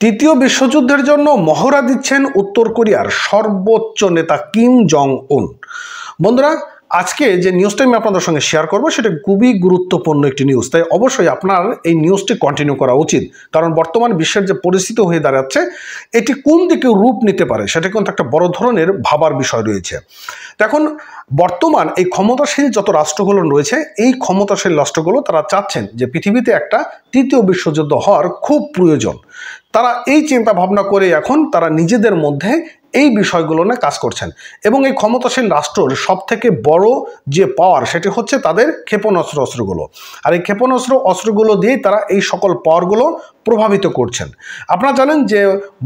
তৃতীয় বিশ্বযুদ্ধের জন্য মহড়া দিচ্ছেন উত্তর কোরিয়ার সর্বোচ্চ নেতা কিম জং উন। বন্ধুরা, আজকে যে নিউজটা আমি আপনাদের সঙ্গে শেয়ার করবো সেটা খুবই গুরুত্বপূর্ণ একটি নিউজ, তাই অবশ্যই আপনার এই নিউজটি কন্টিনিউ করা উচিত। কারণ বর্তমান বিশ্বের যে পরিস্থিতি হয়ে দাঁড়াচ্ছে এটি কোন দিকে রূপ নিতে পারে সেটা কিন্তু একটা বড় ধরনের ভাবার বিষয় রয়েছে। এখন বর্তমান এই ক্ষমতাশীল যত রাষ্ট্রগুলো রয়েছে, এই ক্ষমতাশীল রাষ্ট্রগুলো তারা চাচ্ছেন যে পৃথিবীতে একটা তৃতীয় বিশ্বযুদ্ধ হওয়ার খুব প্রয়োজন। তারা এই চিন্তা ভাবনা করে এখন তারা নিজেদের মধ্যে এই বিষয়গুলো নিয়ে কাজ করছেন এবং এই ক্ষমতাশীল রাষ্ট্রের সব থেকে বড় যে পাওয়ার সেটি হচ্ছে তাদের ক্ষেপণাস্ত্র অস্ত্রগুলো। আর এই ক্ষেপণাস্ত্র অস্ত্রগুলো দিয়েই তারা এই সকল পাওয়ারগুলো প্রভাবিত করছেন। আপনারা জানেন যে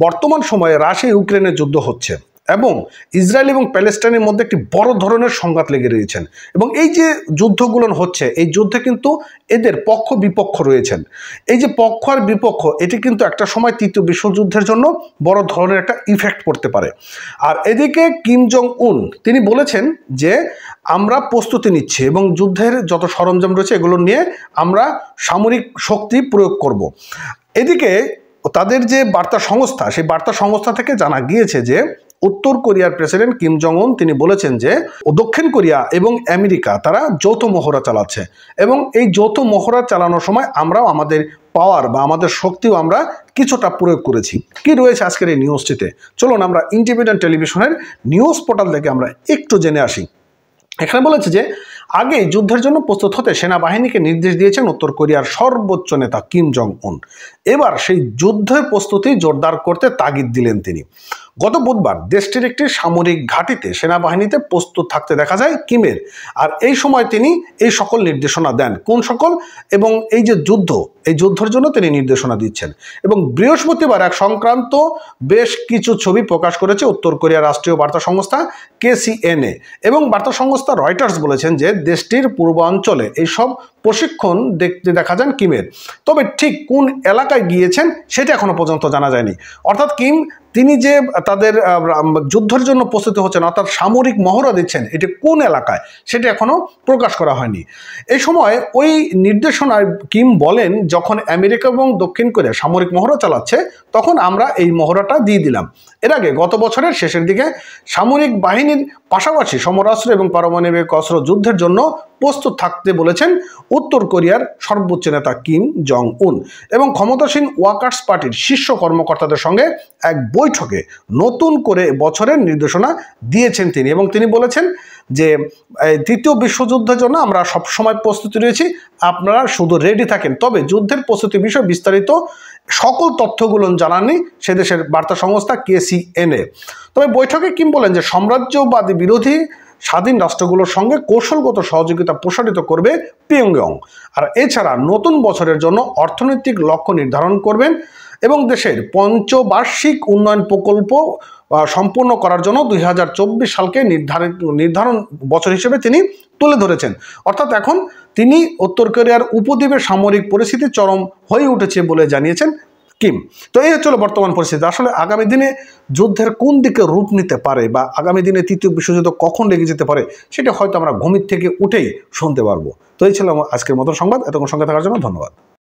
বর্তমান সময়ে রাশিয়া ইউক্রেনের যুদ্ধ হচ্ছে এবং ইসরায়েল এবং প্যালেস্টাইনের মধ্যে একটি বড় ধরনের সংঘাত লেগে রয়েছেন এবং এই যে যুদ্ধগুলো হচ্ছে এই যুদ্ধে কিন্তু এদের পক্ষ বিপক্ষ রয়েছেন। এই যে পক্ষ আর বিপক্ষ এটি কিন্তু একটা সময় তৃতীয় বিশ্বযুদ্ধের জন্য বড় ধরনের একটা ইফেক্ট পড়তে পারে। আর এদিকে কিম জং উন তিনি বলেছেন যে আমরা প্রস্তুতি নিচ্ছি এবং যুদ্ধের যত সরঞ্জাম রয়েছে এগুলো নিয়ে আমরা সামরিক শক্তি প্রয়োগ করব। এদিকে তাদের যে বার্তা সংস্থা, সেই বার্তা সংস্থা থেকে জানা গিয়েছে যে উত্তর কোরিয়ার প্রেসিডেন্ট কিম জং উন তিনি বলেছেন যে দক্ষিণ কোরিয়া এবং আমেরিকা তারা যৌথ মহড়া চালাচ্ছে এবং এই যৌথ মহড়া চালানোর সময় আমরাও আমাদের পাওয়ার বা আমাদের শক্তিও আমরা কিছুটা প্রয়োগ করেছি। কি রয়েছে আজকের এই নিউজটিতে, চলুন আমরা ইন্ডিপেন্ডেন্ট টেলিভিশনের নিউজ পোর্টাল থেকে আমরা একটু জেনে আসি। এখানে বলেছে যে আগে যুদ্ধের জন্য প্রস্তুত হতে সেনাবাহিনীকে নির্দেশ দিয়েছেন উত্তর কোরিয়ার সর্বোচ্চ নেতা কিম জং উন। এবার সেই যুদ্ধের প্রস্তুতি জোরদার করতে তাগিদ দিলেন তিনি। গত বুধবার দেশটির একটি সামরিক ঘাঁটিতে সেনাবাহিনীতে প্রস্তুত থাকতে দেখা যায় কিমের। আর এই সময় তিনি এই সকল নির্দেশনা দেন। কোন সকল? এবং এই যে যুদ্ধ, এই যুদ্ধের জন্য তিনি নির্দেশনা দিচ্ছেন। এবং বৃহস্পতিবার এক সংক্রান্ত বেশ কিছু ছবি প্রকাশ করেছে উত্তর কোরিয়ার রাষ্ট্রীয় বার্তা সংস্থা KCNA এবং বার্তা সংস্থা রয়টার্স বলেছেন যে দেশটির পূর্বাঞ্চলে এইসব প্রশিক্ষণ দেখতে দেখা যান কিমের। তবে ঠিক কোন এলাকায় গিয়েছেন সেটা এখনো পর্যন্ত জানা যায়নি। অর্থাৎ কিম তিনি যে তাদের যুদ্ধের জন্য প্রস্তুতি হচ্ছেন অর্থাৎ সামরিক মহড়া দিচ্ছেন এটি কোন এলাকায় সেটা এখনো প্রকাশ করা হয়নি। এই সময় ওই নির্দেশনায় কিম বলেন, যখন আমেরিকা এবং দক্ষিণ কোরিয়া সামরিক মহড়া চালাচ্ছে তখন আমরা এই মহড়াটা দিয়ে দিলাম। এর আগে গত বছরের শেষের দিকে সামরিক বাহিনীর পাশাপাশি সমরাস্ত্র এবং পারমাণবিক অস্ত্র যুদ্ধের জন্য প্রস্তুত থাকতে বলেছেন উত্তর কোরিয়ার সর্বোচ্চ নেতা কিম জং উন এবং ক্ষমতাসীন ওয়ার্কার্স পার্টির শীর্ষ কর্মকর্তাদের সঙ্গে এক বৈঠকে নতুন করে বছরের নির্দেশনা দিয়েছেন তিনি। এবং তিনি বলেছেন যে তৃতীয় বিশ্বযুদ্ধের জন্য আমরা সবসময় প্রস্তুতি রয়েছি, আপনারা শুধু রেডি থাকেন। তবে যুদ্ধের প্রস্তুতি বিষয়ে বিস্তারিত সকল তথ্যগুলো জানাননি সে দেশের বার্তা সংস্থা KCNA। তবে বৈঠকে কিম বলেন যে সাম্রাজ্যবাদী বিরোধী স্বাধীন রাষ্ট্রগুলোর সঙ্গে কৌশলগত সহযোগিতা প্রসারিত করবে পিয়ংইয়ং। আর এছাড়া নতুন বছরের জন্য অর্থনৈতিক লক্ষ্য নির্ধারণ করবেন এবং দেশের পঞ্চবার্ষিক উন্নয়ন প্রকল্প সম্পূর্ণ করার জন্য 2024 সালকে নির্ধারণ বছর হিসেবে তিনি তুলে ধরেছেন। অর্থাৎ এখন তিনি উত্তর কোরিয়ার উপদ্বীপের সামরিক পরিস্থিতি চরম হয়ে উঠেছে বলে জানিয়েছেন কিম। তো এই হচ্ছিল বর্তমান পরিস্থিতি। আসলে আগামী দিনে যুদ্ধের কোন দিকে রূপ নিতে পারে বা আগামী দিনে তৃতীয় বিশ্বযুদ্ধ কখন লেগে যেতে পারে সেটা হয়তো আমরা ঘুমির থেকে উঠেই শুনতে পারবো। তো এই ছিল আজকের মতো সংবাদ। এতক্ষণ সঙ্গে থাকার জন্য ধন্যবাদ।